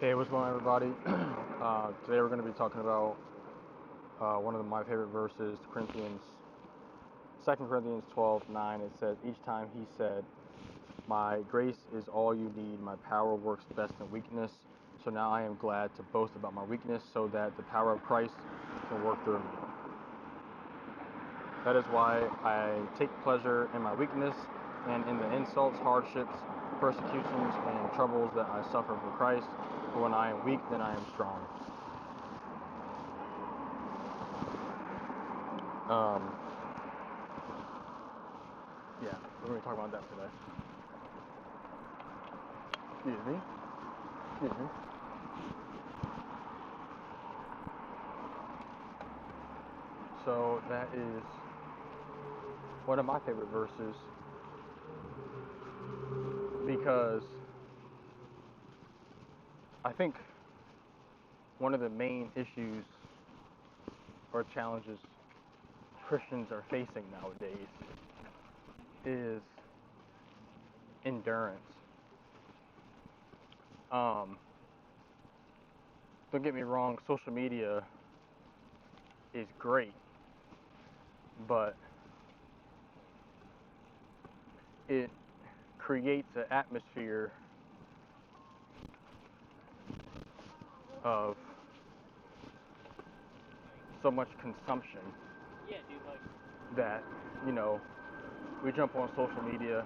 Hey, what's going on, everybody? Today we're going to be talking about one of my favorite verses, Corinthians, 2 Corinthians 12:9. It says, "Each time he said, 'My grace is all you need, my power works best in weakness. So now I am glad to boast about my weakness so that the power of Christ can work through me. That is why I take pleasure in my weakness and in the insults, hardships, persecutions, and troubles that I suffer for Christ. For when I am weak, then I am strong." Um, yeah, we're going to talk about that today. Excuse me. Excuse me. So that is one of my favorite verses because I think one of the main issues or challenges Christians are facing nowadays is endurance. Don't get me wrong, social media is great, but it creates an atmosphere of so much consumption that, we jump on social media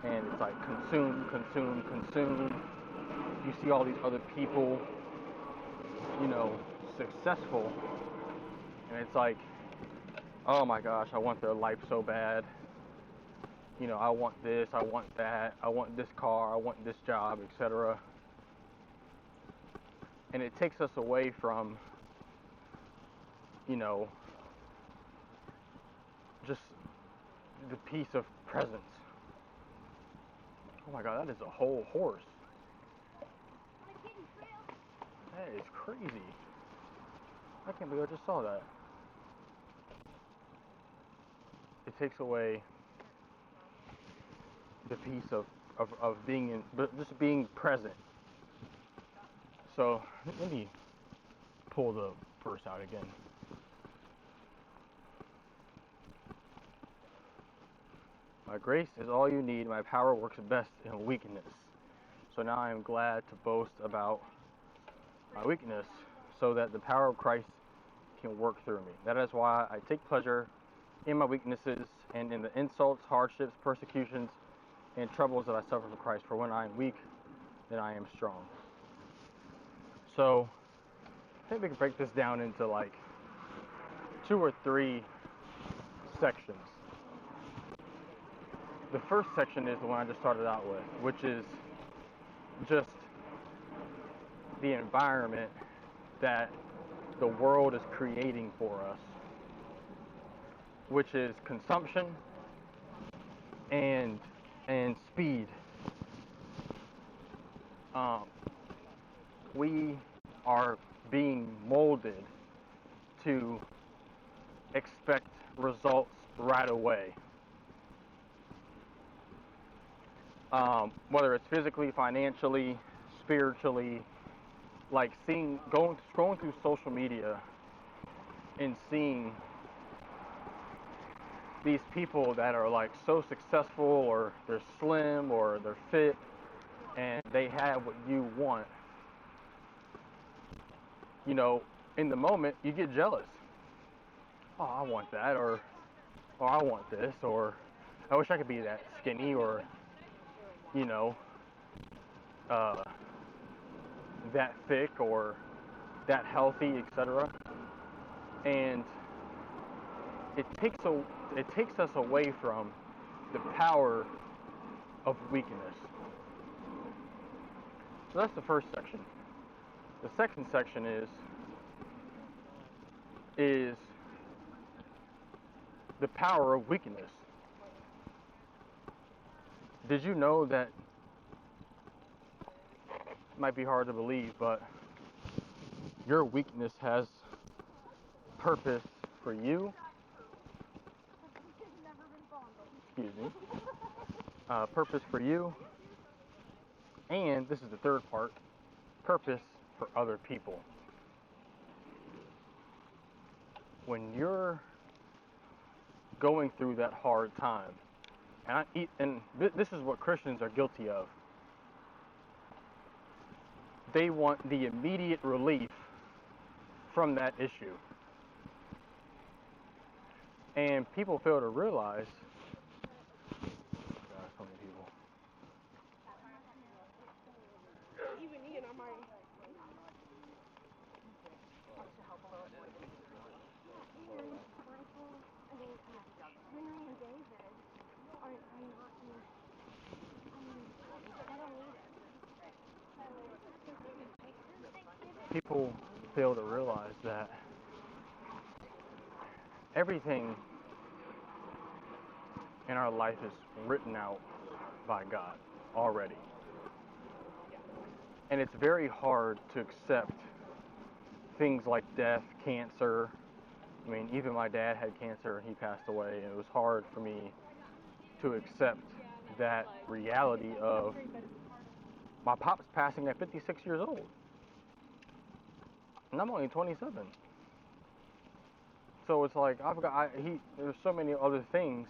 and it's like consume, consume, consume. You see all these other people, successful, and it's like, oh my gosh, I want their life so bad. I want this, I want that, I want this car, I want this job, etc. And it takes us away from, just the peace of presence. Oh my god, that is a whole horse. That is crazy. I can't believe I just saw that. It takes away the peace of being in, but just being present. So let me pull the verse out again. My grace is all you need, my power works best in weakness. So now I am glad to boast about my weakness so that the power of Christ can work through me. That is why I take pleasure in my weaknesses and in the insults, hardships, persecutions, and troubles that I suffer for Christ. For when I am weak, then I am strong. So I think we can break this down into like 2 or 3 sections. The first section is the one I just started out with, which is just the environment that the world is creating for us, which is consumption and speed. We are being molded to expect results right away. Whether it's physically, financially, spiritually, like scrolling through social media and seeing these people that are like so successful, or they're slim, or they're fit, and they have what you want. In the moment, you get jealous. Oh, I want that, or I want this, or I wish I could be that skinny, or that thick, or that healthy, etc. And it takes us away from the power of weakness. So that's the first section. The second section is the power of weakness. Did you know that, it might be hard to believe, but your weakness has purpose for you? Excuse me. Purpose for you. And this is the third part. purpose for other people. When you're going through that hard time, and this is what Christians are guilty of. They want the immediate relief from that issue. And people fail to realize, God, so many people. People fail to realize that everything in our life is written out by God already. And it's very hard to accept things like death, cancer. I mean, even my dad had cancer and he passed away, and it was hard for me to accept that reality of my pop's passing at 56 years old. And I'm only 27. So it's like there's so many other things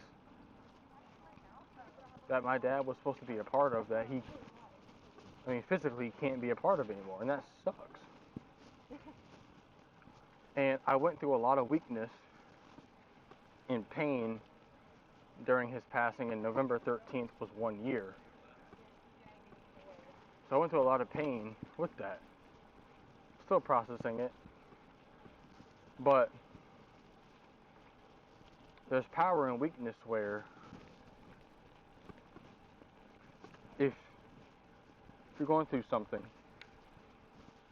that my dad was supposed to be a part of that he physically can't be a part of anymore, and that sucks. And I went through a lot of weakness and pain during his passing, and November 13th was 1 year. So I went through a lot of pain with that. Still processing it. But there's power in weakness where if you're going through something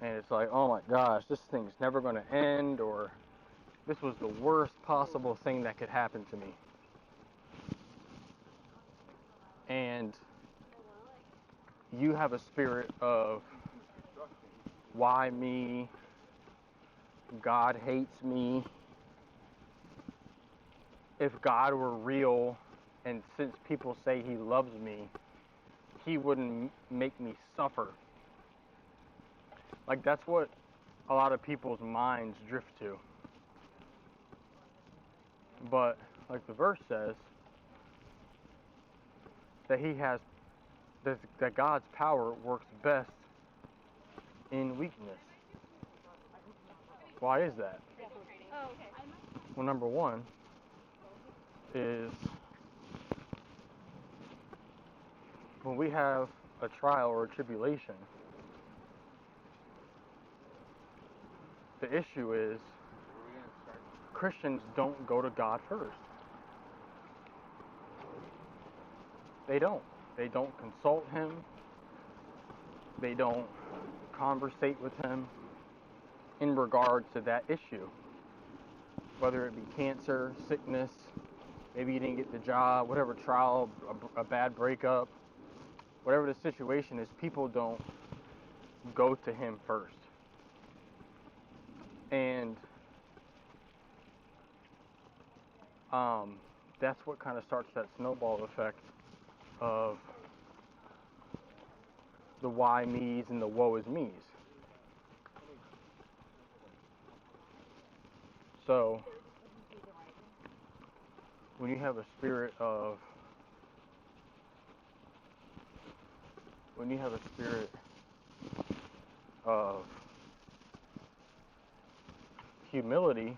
and it's like, oh my gosh, this thing's never going to end, or this was the worst possible thing that could happen to me. And you have a spirit of, why me? God hates me. If God were real, and since people say he loves me, he wouldn't make me suffer. Like, that's what a lot of people's minds drift to. But like the verse says, that God's power works best in weakness. Why is that? Well, number one is when we have a trial or a tribulation, the issue is Christians don't go to God first. They don't. They don't consult him. They don't conversate with him in regard to that issue. Whether it be cancer, sickness, maybe you didn't get the job, whatever trial, a bad breakup, whatever the situation is, people don't go to him first. And that's what kind of starts that snowball effect of the why me's and the woe is me's. So when you have a spirit of humility,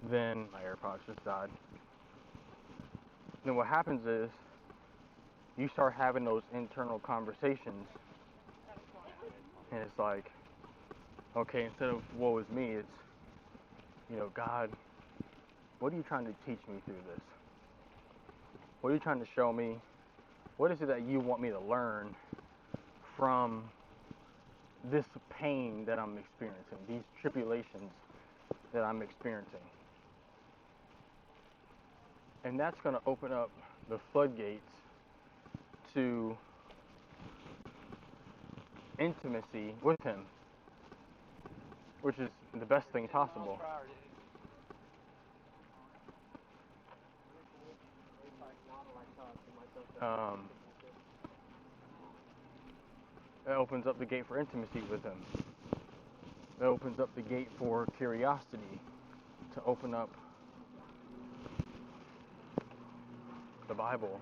then my AirPods just died. Then what happens is you start having those internal conversations, and it's like, okay, instead of woe is me, it's, God, what are you trying to teach me through this? What are you trying to show me? What is it that you want me to learn from this pain that I'm experiencing, these tribulations that I'm experiencing? And that's going to open up the floodgates to intimacy with him, which is the best thing possible. It opens up the gate for intimacy with Him. It opens up the gate for curiosity, to open up the Bible.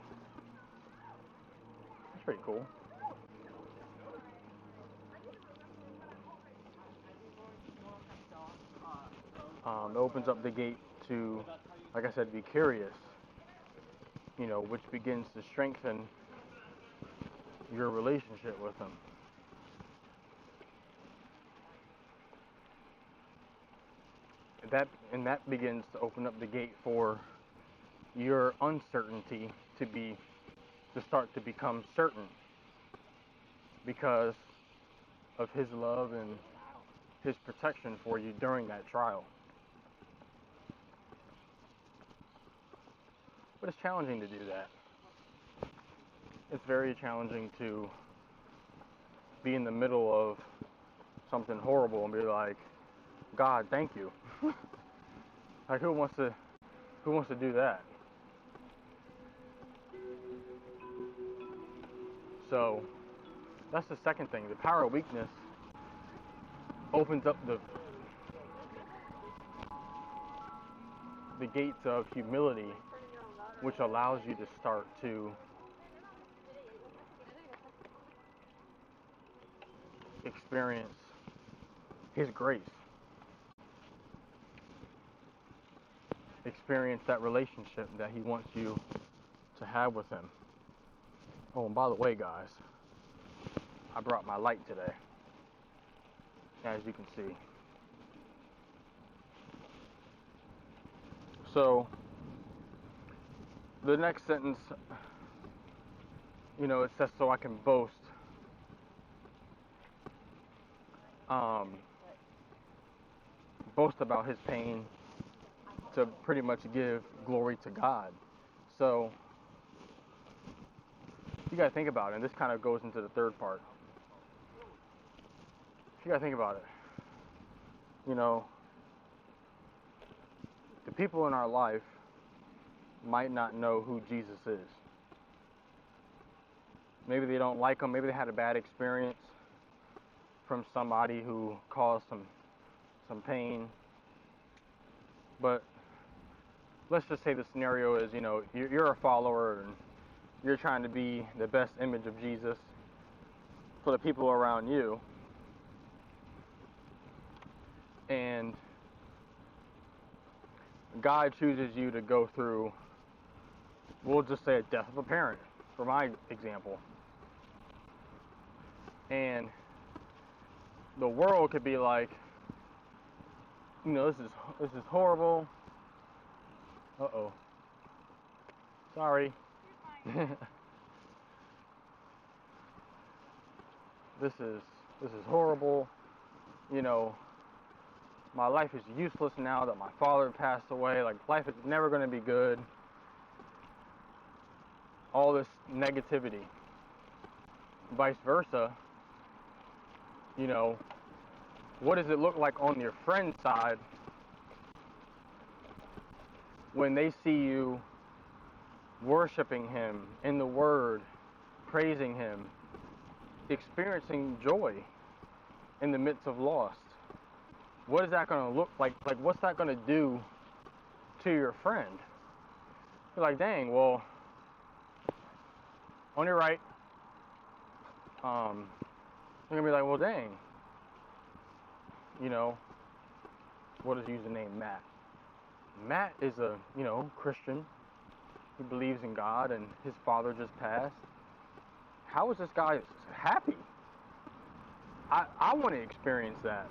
It's pretty cool. It opens up the gate to, like I said, be curious, which begins to strengthen your relationship with Him. That begins to open up the gate for your uncertainty to start to become certain, because of His love and His protection for you during that trial. But it's challenging to do that. It's very challenging to be in the middle of something horrible and be like, God, thank you. Like, who wants to do that? So that's the second thing. The power of weakness opens up the gates of humility, which allows you to start to experience His grace. Experience that relationship that He wants you to have with Him. Oh, and by the way, guys, I brought my light today, as you can see. So, the next sentence, it says, so I can boast. Boast about His pain, to pretty much give glory to God. So, you gotta think about it, and this kind of goes into the third part. You gotta think about it. The people in our life might not know who Jesus is. Maybe they don't like Him. Maybe they had a bad experience from somebody who caused some pain. But let's just say the scenario is, you're a follower and you're trying to be the best image of Jesus for the people around you. And God chooses you to go through, we'll just say, a death of a parent, for my example. And the world could be like, this is horrible. Uh-oh. Sorry. This is horrible. My life is useless now that my father passed away. Like, life is never going to be good. All this negativity. Vice versa, what does it look like on your friend's side when they see you worshiping Him in the Word, praising Him, experiencing joy in the midst of loss? What is that going to look like? Like, what's that going to do to your friend? You're like, dang, well, on your right, you're going to be like, well, dang, what is username Matt? Matt is a, Christian. He believes in God and his father just passed. How is this guy happy? I want to experience that.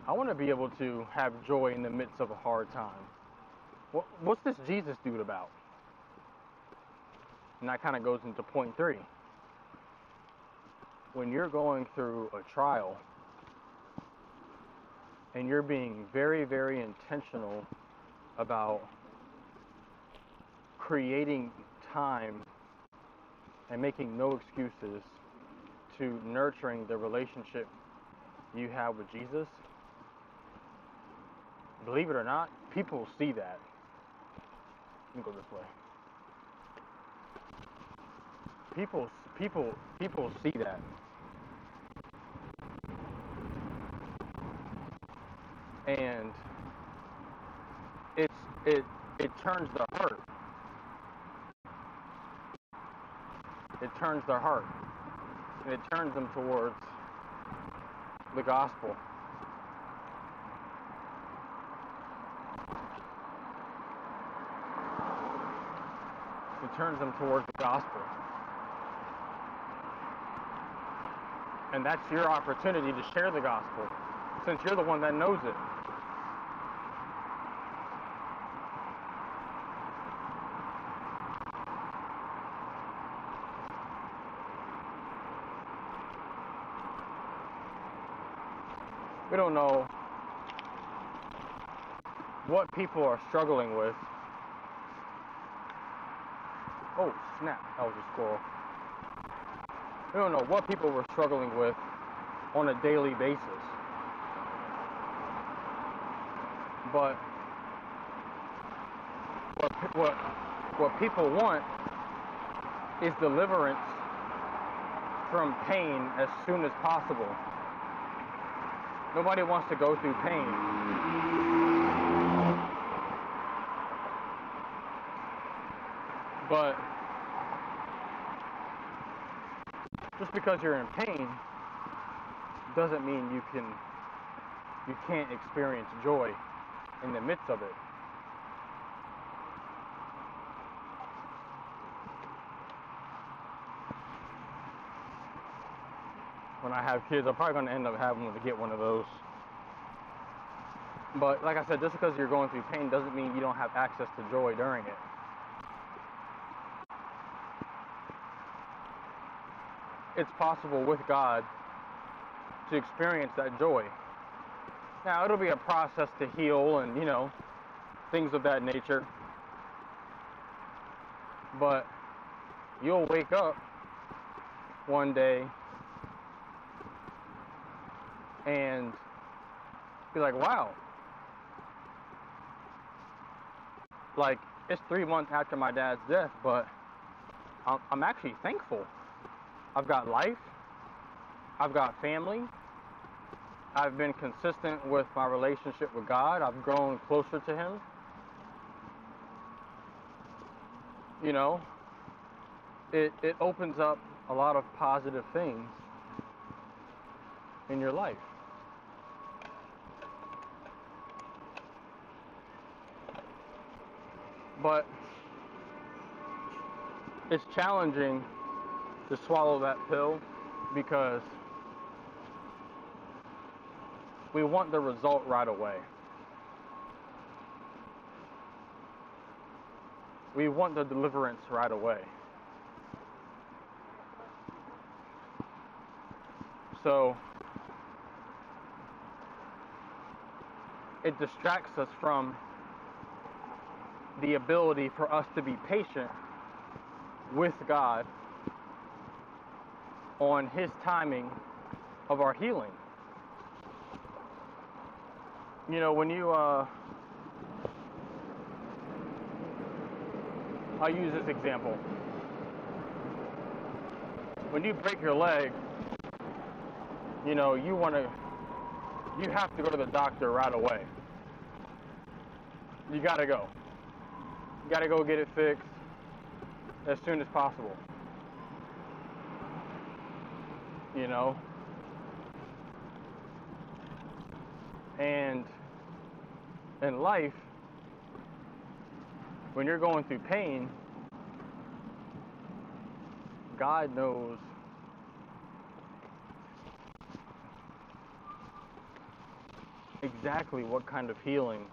I want to be able to have joy in the midst of a hard time. What's this Jesus dude about? And that kind of goes into point 3. When you're going through a trial and you're being very, very intentional about creating time and making no excuses to nurturing the relationship you have with Jesus, believe it or not, people see that. Let me go this way. People see that, and it's it turns their heart. It turns their heart, and it turns them towards the gospel. It turns them towards the gospel. And that's your opportunity to share the gospel, since you're the one that knows it. We don't know what people are struggling with. Oh, snap, that was a squirrel. We don't know what people were struggling with on a daily basis. But what people want is deliverance from pain as soon as possible. Nobody wants to go through pain. But just because you're in pain doesn't mean you can't experience joy in the midst of it. When I have kids, I'm probably going to end up having to get one of those. But like I said, just because you're going through pain doesn't mean you don't have access to joy during it. It's possible with God to experience that joy. Now, it'll be a process to heal and, things of that nature. But you'll wake up one day and be like, wow. Like, it's 3 months after my dad's death, but I'm actually thankful. I've got life. I've got family. I've been consistent with my relationship with God. I've grown closer to Him. It opens up a lot of positive things in your life. But it's challenging to swallow that pill because we want the result right away. We want the deliverance right away. So it distracts us from the ability for us to be patient with God on His timing of our healing. When you I'll use this example. When you break your leg, you have to go to the doctor right away. You gotta go. You gotta go get it fixed as soon as possible. And in life, when you're going through pain, God knows exactly what kind of healing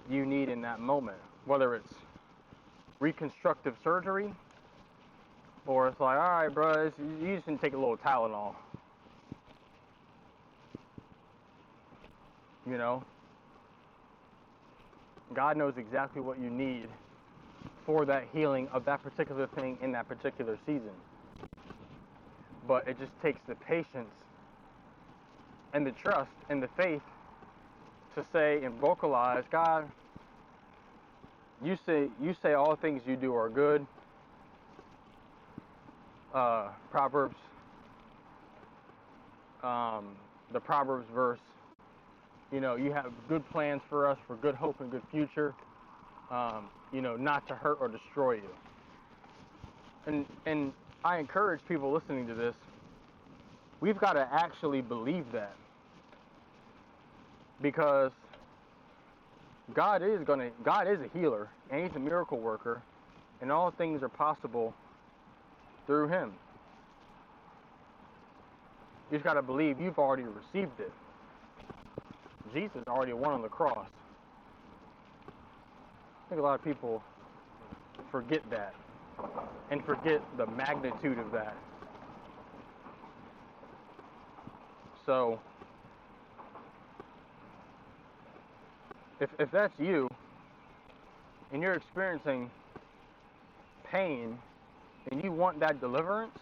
you need in that moment. Whether it's reconstructive surgery, or it's like, all right, bro, you just need to take a little Tylenol. God knows exactly what you need for that healing of that particular thing in that particular season. But it just takes the patience and the trust and the faith to say and vocalize, God, you say all things you do are good. Proverbs, the Proverbs verse, you know, you have good plans for us, for good hope and good future, you know, not to hurt or destroy you. And I encourage people listening to this, we've got to actually believe that, because God is a healer, and He's a miracle worker, and all things are possible through Him. You just got to believe you've already received it. Jesus already won on the cross. I think a lot of people forget that, and forget the magnitude of that. So, if that's you, and you're experiencing pain, and you want that deliverance,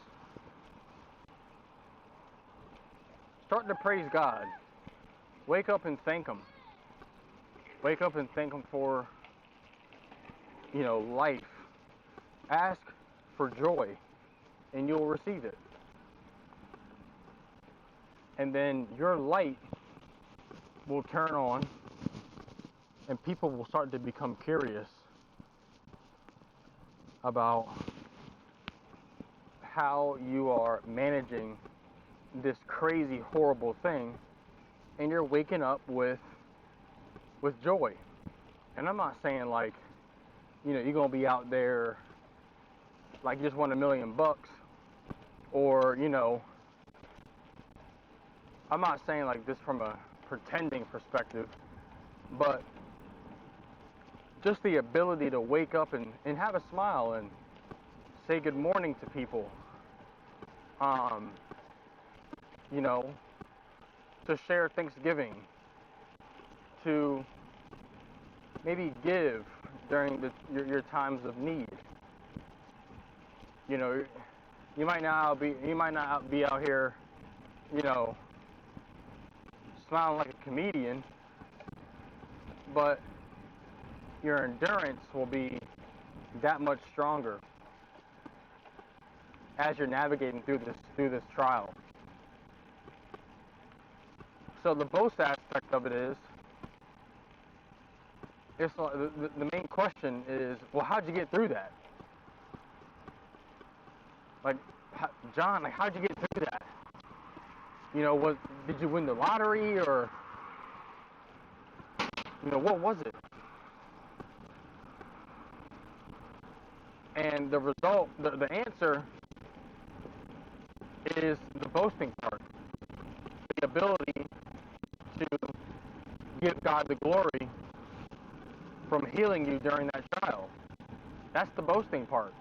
start to praise God. Wake up and thank Him. Wake up and thank Him for, you know, life. Ask for joy, and you'll receive it. And then your light will turn on, and people will start to become curious about how you are managing this crazy, horrible thing, and you're waking up with joy. And I'm not saying like, you know, you're gonna be out there like you just won $1 million, or, you know, I'm not saying like this from a pretending perspective, but just the ability to wake up and have a smile and say good morning to people, you know, to share Thanksgiving, to maybe give during your times of need. You know, you might not be out here, you know, smiling like a comedian, but your endurance will be that much stronger as you're navigating through this trial. So the boast aspect of it is, it's the main question is, well, how'd you get through that? Like, John, like, how'd you get through that? You know, did you win the lottery, or, you know, what was it? And the result, the answer is the boasting part. The ability to give God the glory from healing you during that trial. That's the boasting part.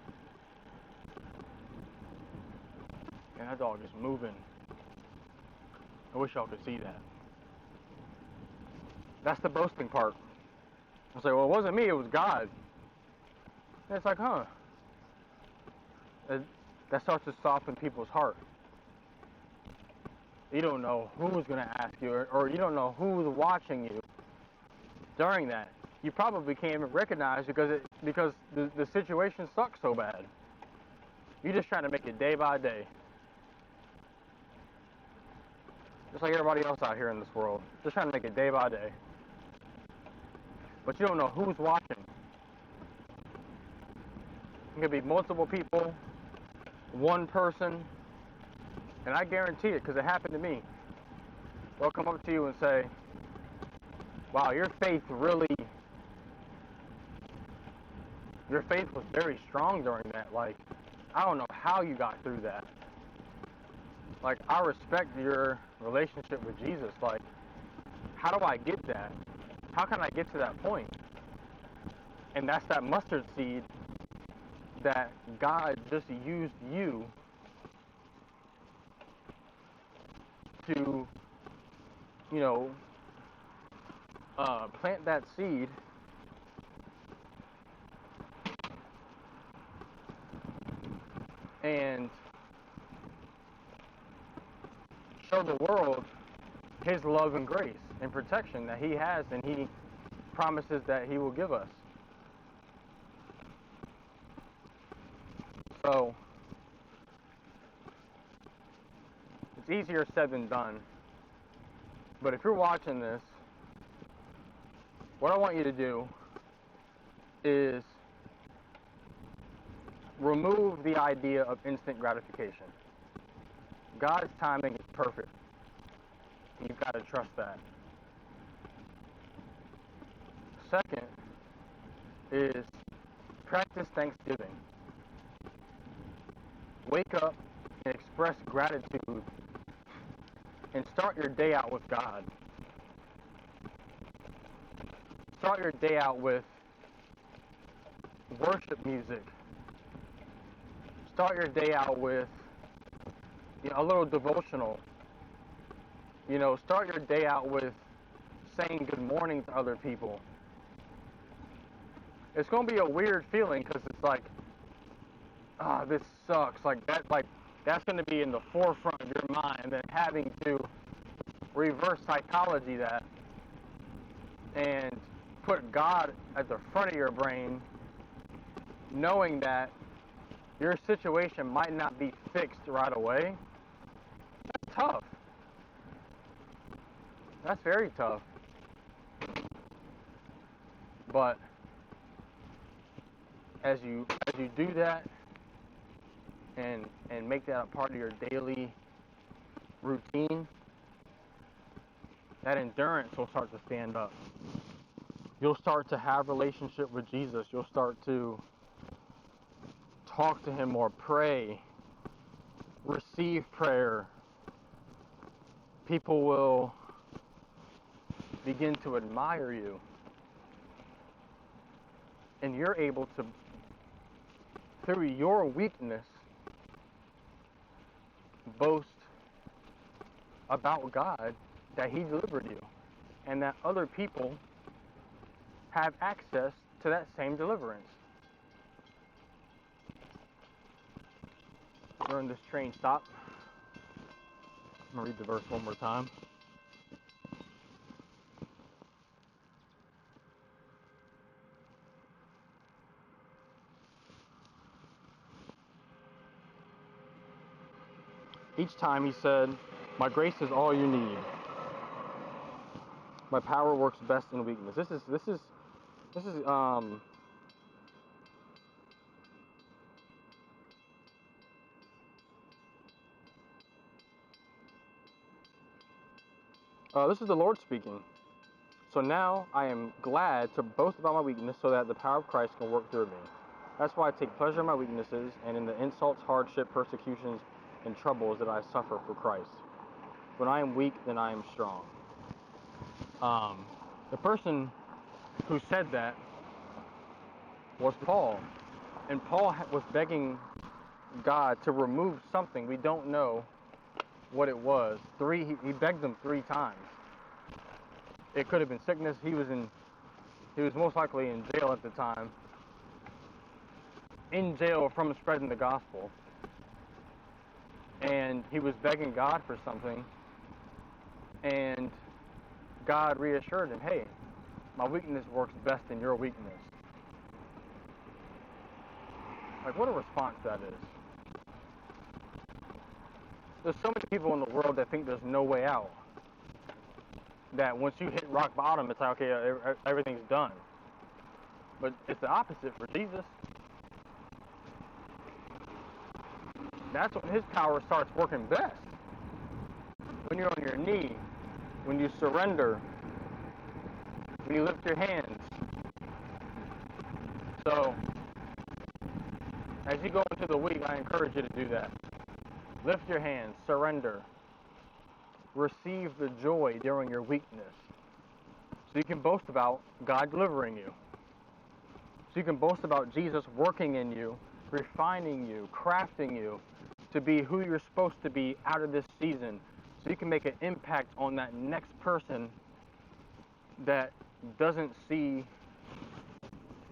And that dog is moving. I wish y'all could see that. That's the boasting part. I say, well, it wasn't me, it was God. And it's like, huh. That starts to soften people's heart. You don't know who's going to ask you, or you don't know who's watching you during that. You probably can't even recognize because the situation sucks so bad. You're just trying to make it day by day. Just like everybody else out here in this world. Just trying to make it day by day. But you don't know who's watching. It could be multiple people, one person, and I guarantee it because it happened to me. They'll come up to you and say, wow, your faith was very strong during that. Like, I don't know how you got through that. Like, I respect your relationship with Jesus. Like, how do I get that? How can I get to that point? And that's that mustard seed that God just used you to, you know, plant that seed and show the world His love and grace and protection that He has and He promises that He will give us. So, It's easier said than done. But if you're watching this, what I want you to do is remove the idea of instant gratification. God's timing is perfect. You've got to trust that. Second is practice Thanksgiving. Wake up and express gratitude and start your day out with God. Start your day out with worship music. Start your day out with a little devotional. Start your day out with saying good morning to other people. It's going to be a weird feeling because it's like, this sucks. That's going to be in the forefront of your mind, and then having to reverse psychology that and put God at the front of your brain, knowing that your situation might not be fixed right away. That's tough. That's very tough. But as you do that and make that a part of your daily routine, that endurance will start to stand up. You'll start to have a relationship with Jesus. You'll start to talk to him more, pray, receive prayer. People will begin to admire you. And you're able to, through your weakness, boast about God that he delivered you, and that other people have access to that same deliverance. During this train stop, I'm going to read the verse one more time. Each time he said, "My grace is all you need. My power works best in weakness." This is the Lord speaking. "So now I am glad to boast about my weakness so that the power of Christ can work through me. That's why I take pleasure in my weaknesses and in the insults, hardship, persecutions, and troubles that I suffer for Christ. When I am weak, then I am strong." The person who said that was Paul. And Paul was begging God to remove something. We don't know what it was. He begged him 3 times. It could have been sickness. He was most likely in jail at the time. In jail from spreading the gospel. And he was begging God for something. And God reassured him, "Hey, my weakness works best in your weakness." What a response that is. There's so many people in the world that think there's no way out. That once you hit rock bottom, it's like, okay, everything's done. But it's the opposite for Jesus. That's when his power starts working best. When you're on your knee, when you surrender, when you lift your hands. So, as you go into the week, I encourage you to do that. Lift your hands, surrender. Receive the joy during your weakness. So you can boast about God delivering you. So you can boast about Jesus working in you, refining you, crafting you to be who you're supposed to be out of this season. So you can make an impact on that next person that doesn't see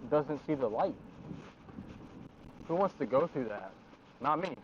the light. Who wants to go through that? Not me.